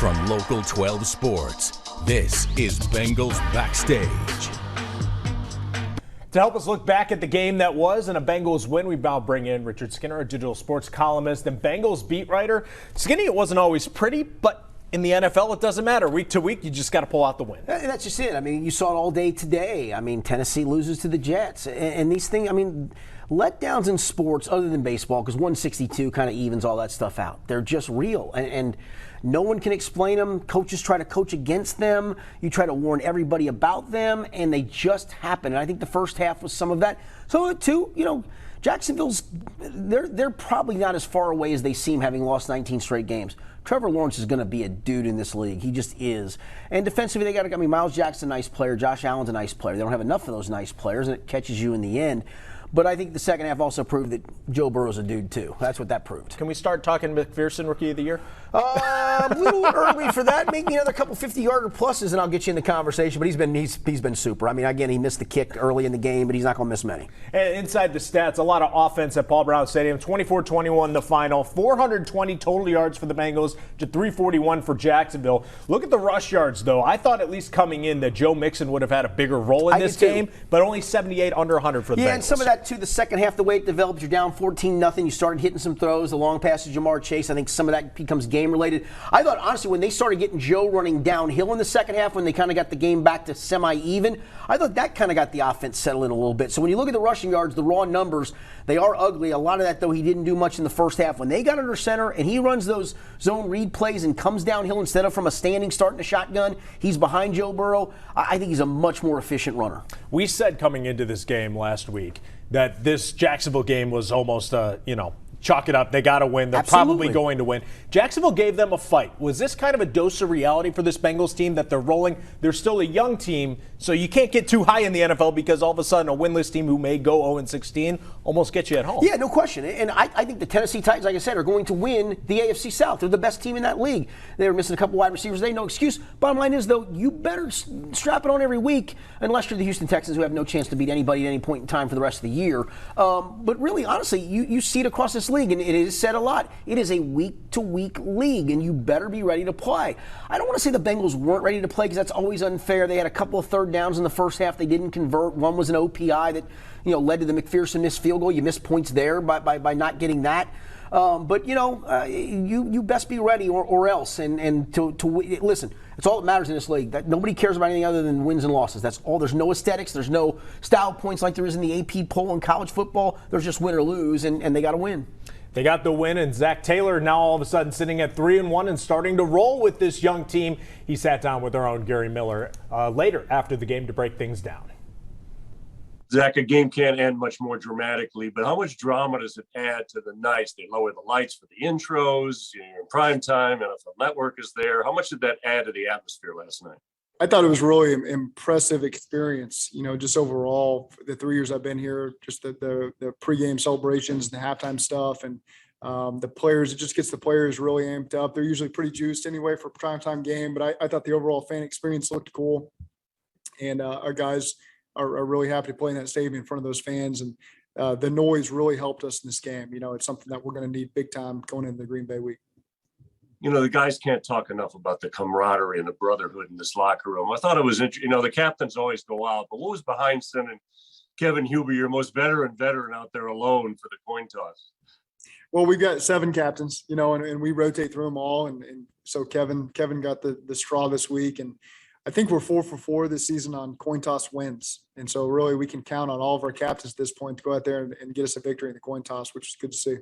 From Local 12 Sports, this is Bengals Backstage. To help us look back at the game that was and a Bengals win, we now bring in Richard Skinner, a digital sports columnist and Bengals beat writer. Skinny, it wasn't always pretty, but in the NFL, it doesn't matter. Week to week, you just got to pull out the win. And that's just it. I mean, you saw it all day today. I mean, Tennessee loses to the Jets. And these things, I mean, letdowns in sports, other than baseball, because 162 kind of evens all that stuff out. They're just real. And no one can explain them. Coaches try to coach against them. You try to warn everybody about them, and they just happen. And I think the first half was some of that. Some of it, too, you know, Jacksonville's, they're probably not as far away as they seem, having lost 19 straight games. Trevor Lawrence is going to be a dude in this league. He just is. And defensively, they got to, I mean, Miles Jackson's a nice player. Josh Allen's a nice player. They don't have enough of those nice players, and it catches you in the end. But I think the second half also proved that Joe Burrow's a dude, too. That's what that proved. Can we start talking McPherson Rookie of the Year? A little early for that. Maybe another couple 50-yarder pluses, and I'll get you in the conversation. But he's been super. I mean, again, he missed the kick early in the game, but he's not going to miss many. And inside the stats, a lot of offense at Paul Brown Stadium. 24-21 the final. 420 total yards for the Bengals to 341 for Jacksonville. Look at the rush yards, though. I thought at least coming in that Joe Mixon would have had a bigger role in this game, but only 78 under 100 for the Bengals. Yeah, and some of that, too, the second half, the way it developed, you're down 14-0. You started hitting some throws. The long pass to Jamar Chase, I think some of that becomes game-related. I thought, honestly, when they started getting Joe running downhill in the second half, when they kind of got the game back to semi-even, I thought that kind of got the offense settled in a little bit. So when you look at the rushing yards, the raw numbers, they are ugly. A lot of that, though, he didn't do much in the first half. When they got under center and he runs those zone read plays and comes downhill instead of from a standing start in a shotgun, he's behind Joe Burrow. I think he's a much more efficient runner. We said coming into this game last week that this Jacksonville game was almost, chalk it up. They got to win. They're Absolutely. probably going to win. Jacksonville gave them a fight. Was this kind of a dose of reality for this Bengals team that they're rolling? They're still a young team, so you can't get too high in the NFL because all of a sudden a winless team who may go 0-16 almost gets you at home. Yeah, no question. And I think the Tennessee Titans, like I said, are going to win the AFC South. They're the best team in that league. They were missing a couple wide receivers. They no excuse. Bottom line is, though, you better strap it on every week unless you're the Houston Texans, who have no chance to beat anybody at any point in time for the rest of the year. But really, honestly, you see it across this league, and it is said a lot. It is a week-to-week league, and you better be ready to play. I don't want to say the Bengals weren't ready to play because that's always unfair. They had a couple of third downs in the first half they didn't convert. One was an OPI that led to the McPherson missed field goal. You missed points there by not getting that. But you best be ready or else. And to listen, it's all that matters in this league. That nobody cares about anything other than wins and losses. That's all. There's no aesthetics. There's no style points like there is in the AP poll in college football. There's just win or lose, and they got to win. They got the win, and Zach Taylor now all of a sudden sitting at 3-1 and starting to roll with this young team. He sat down with our own Gary Miller later after the game to break things down. Zach, a game can't end much more dramatically, but how much drama does it add to the nights? They lower the lights for the intros, you're in prime time, NFL Network is there. How much did that add to the atmosphere last night? I thought it was really an impressive experience, just overall, the 3 years I've been here, just the pregame celebrations, the halftime stuff, and the players, it just gets the players really amped up. They're usually pretty juiced anyway for a primetime game, but I thought the overall fan experience looked cool. And our guys are really happy to play in that stadium in front of those fans. And the noise really helped us in this game. It's something that we're going to need big time going into the Green Bay week. The guys can't talk enough about the camaraderie and the brotherhood in this locker room. I thought it was interesting. The captains always go out, but what was behind sending Kevin Huber, your most veteran out there alone for the coin toss? Well, we've got 7 captains, and we rotate through them all. And so Kevin got the straw this week. And I think we're 4 for 4 this season on coin toss wins. And so really we can count on all of our captains at this point to go out there and get us a victory in the coin toss, which is good to see.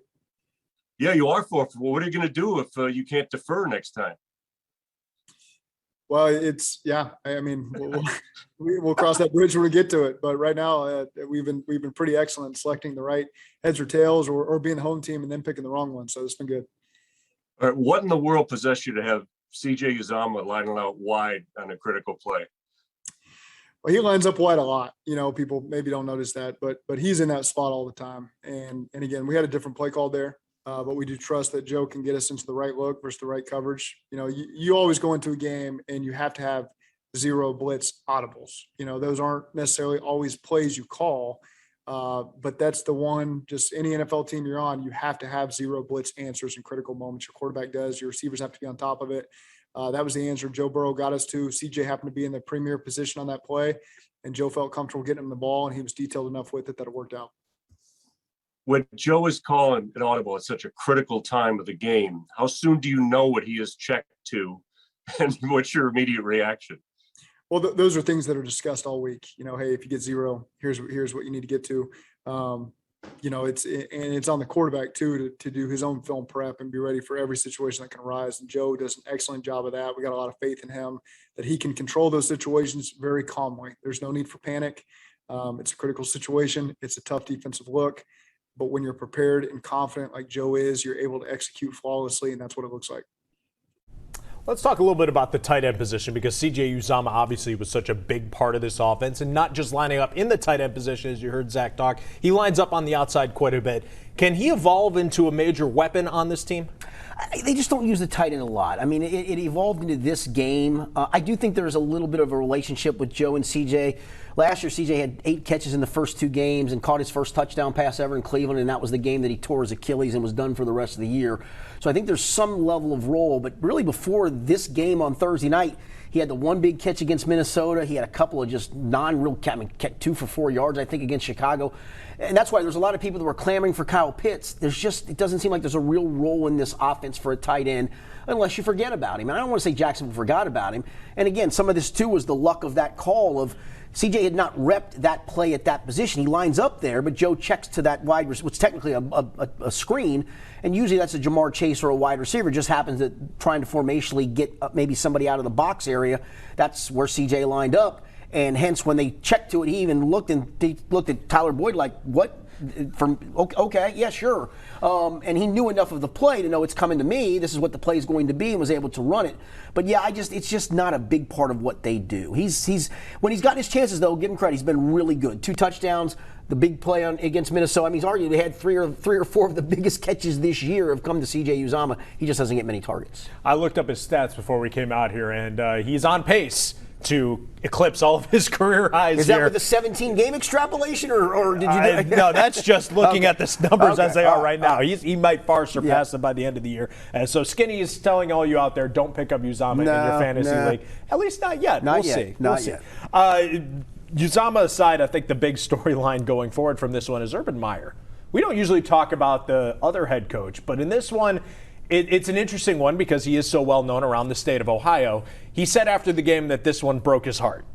Yeah, you are 4 for 4. What are you going to do if you can't defer next time? Well, we'll cross that bridge when we get to it. But right now, we've been pretty excellent selecting the right heads or tails, or being the home team and then picking the wrong one. So it's been good. All right, what in the world possessed you to have C.J. Uzomah lining out wide on a critical play? Well, he lines up wide a lot. People maybe don't notice that, but he's in that spot all the time. And again, we had a different play call there. But we do trust that Joe can get us into the right look versus the right coverage. You always go into a game and you have to have 0 blitz audibles. Those aren't necessarily always plays you call, but that's the one, just any NFL team you're on, you have to have 0 blitz answers in critical moments. Your quarterback does, your receivers have to be on top of it. That was the answer Joe Burrow got us to. CJ happened to be in the premier position on that play, and Joe felt comfortable getting him the ball, and he was detailed enough with it that it worked out. When Joe is calling an audible at such a critical time of the game, how soon do you know what he is checked to, and what's your immediate reaction? Well, those are things that are discussed all week. Hey, if you get 0, here's what you need to get to. It's on the quarterback too to do his own film prep and be ready for every situation that can arise. And Joe does an excellent job of that. We got a lot of faith in him that he can control those situations very calmly. There's no need for panic. It's a critical situation. It's a tough defensive look, but when you're prepared and confident like Joe is, you're able to execute flawlessly, and that's what it looks like. Let's talk a little bit about the tight end position, because CJ Uzomah obviously was such a big part of this offense, and not just lining up in the tight end position, as you heard Zach talk. He lines up on the outside quite a bit. Can he evolve into a major weapon on this team? They just don't use the tight end a lot. I mean, it evolved into this game. I do think there's a little bit of a relationship with Joe and CJ. Last year, CJ had 8 catches in the first 2 games and caught his first touchdown pass ever in Cleveland, and that was the game that he tore his Achilles and was done for the rest of the year. So I think there's some level of role, but really before this game on Thursday night, he had the 1 big catch against Minnesota. He had a couple of just non-real, 2 for 4 yards, I think, against Chicago. And that's why there's a lot of people that were clamoring for Kyle Pitts. It doesn't seem like there's a real role in this offense for a tight end unless you forget about him. And I don't want to say Jacksonville forgot about him. And again, some of this too was the luck of that call of CJ had not repped that play at that position. He lines up there, but Joe checks to that wide receiver, which is technically a screen, and usually that's a Jamar Chase or a wide receiver. Just happens that trying to formationally get maybe somebody out of the box area, that's where CJ lined up. And hence, when they checked to it, he even looked at Tyler Boyd like, what? Okay, yeah, sure. And he knew enough of the play to know it's coming to me. This is what the play is going to be, and was able to run it. But yeah, it's just not a big part of what they do. He's when he's gotten his chances, though, give him credit. He's been really good. 2 touchdowns. The big play against Minnesota. I mean, he's arguably had 3 or 4 of the biggest catches this year have come to CJ Uzomah. He just doesn't get many targets. I looked up his stats before we came out here, and he's on pace to eclipse all of his career highs. Is that with the 17-game extrapolation, or did you? No, that's just looking at the numbers as they are right now. Okay. He might far surpass them by the end of the year. And so Skinny is telling all you out there, don't pick up Uzomah in your fantasy league. At least not yet. Not we'll yet. see. Not we'll yet. See. Uzomah aside, I think the big storyline going forward from this one is Urban Meyer. We don't usually talk about the other head coach, but in this one, it's an interesting one because he is so well known around the state of Ohio. He said after the game that this one broke his heart.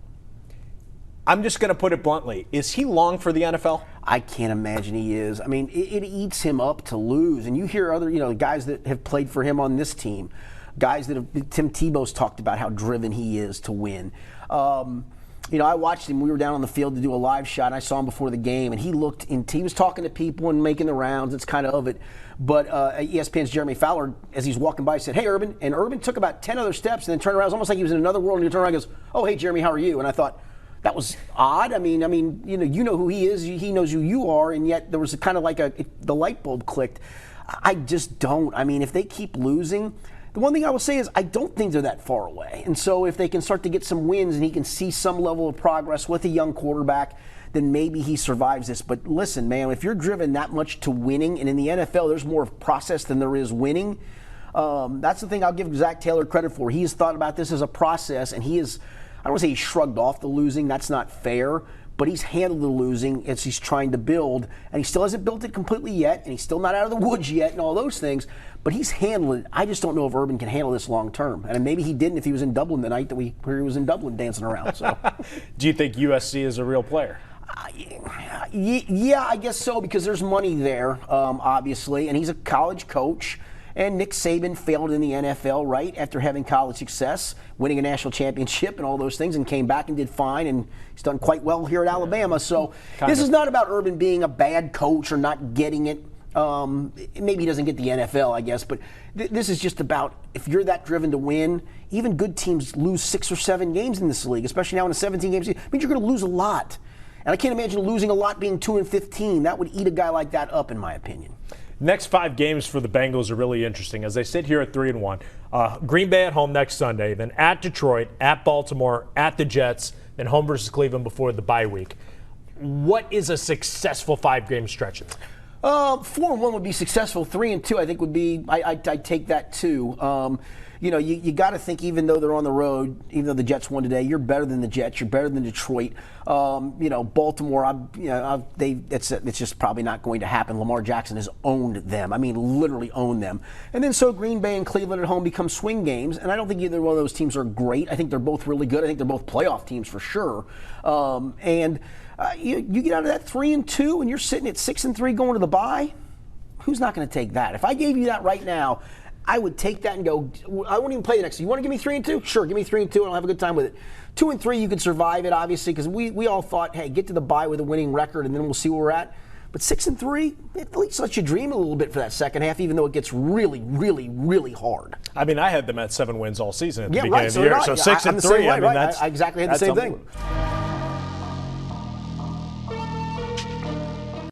I'm just going to put it bluntly. Is he long for the NFL? I can't imagine he is. I mean, it eats him up to lose. And you hear other, guys that have played for him on this team, guys that have, Tim Tebow's talked about how driven he is to win. I watched him. We were down on the field to do a live shot, and I saw him before the game, and he was talking to people and making the rounds. It's kind of it. But ESPN's Jeremy Fowler, as he's walking by, said, "Hey, Urban." And Urban took about 10 other steps and then turned around. It was almost like he was in another world, and he turned around and goes, "Oh, hey, Jeremy, how are you?" And I thought, that was odd. I mean, you know who he is. He knows who you are, and yet there was a kind of like the light bulb clicked. I just don't. I mean, if they keep losing, the one thing I will say is I don't think they're that far away. And so if they can start to get some wins and he can see some level of progress with a young quarterback, then maybe he survives this. But listen, man, if you're driven that much to winning, and in the NFL there's more process than there is winning, that's the thing I'll give Zach Taylor credit for. He has thought about this as a process, and he is, I don't want to say he shrugged off the losing. That's not fair. But he's handled the losing as he's trying to build, and he still hasn't built it completely yet, and he's still not out of the woods yet and all those things, but he's handled it. I just don't know if Urban can handle this long term. And maybe he didn't if he was in Dublin the night that he was in Dublin dancing around. So, do you think USC is a real player? Yeah, I guess so, because there's money there, obviously, and he's a college coach. And Nick Saban failed in the NFL, right, after having college success, winning a national championship and all those things, and came back and did fine, and he's done quite well here at Alabama. So this is not about Urban being a bad coach or not getting it. Maybe he doesn't get the NFL, I guess, but this is just about if you're that driven to win, even good teams lose 6 or 7 games in this league, especially now in a 17-game season. It means you're going to lose a lot. And I can't imagine losing a lot being 2-15. That would eat a guy like that up, in my opinion. Next 5 games for the Bengals are really interesting as they sit here at 3-1. Green Bay at home next Sunday, then at Detroit, at Baltimore, at the Jets, then home versus Cleveland before the bye week. What is a successful 5-game stretch? 4-1 would be successful. 3-2, I think, would be. I'd take that too. you got to think, even though they're on the road, even though the Jets won today, you're better than the Jets. You're better than Detroit. Baltimore, it's just probably not going to happen. Lamar Jackson has owned them. I mean, literally owned them. And then so Green Bay and Cleveland at home become swing games. And I don't think either one of those teams are great. I think they're both really good. I think they're both playoff teams for sure. You get out of that 3-2 and you're sitting at 6-3 going to the bye. Who's not going to take that? If I gave you that right now, I would take that and go, I won't even play the next. You want to give me 3-2? Sure, give me 3-2 and I'll have a good time with it. 2-3, you could survive it, obviously, because we all thought, hey, get to the bye with a winning record and then we'll see where we're at. But 6-3, it at least lets you dream a little bit for that second half, even though it gets really, really, really hard. I mean, I had them at 7 wins all season at the beginning right, of the year. So 6-3, I exactly had the same thing.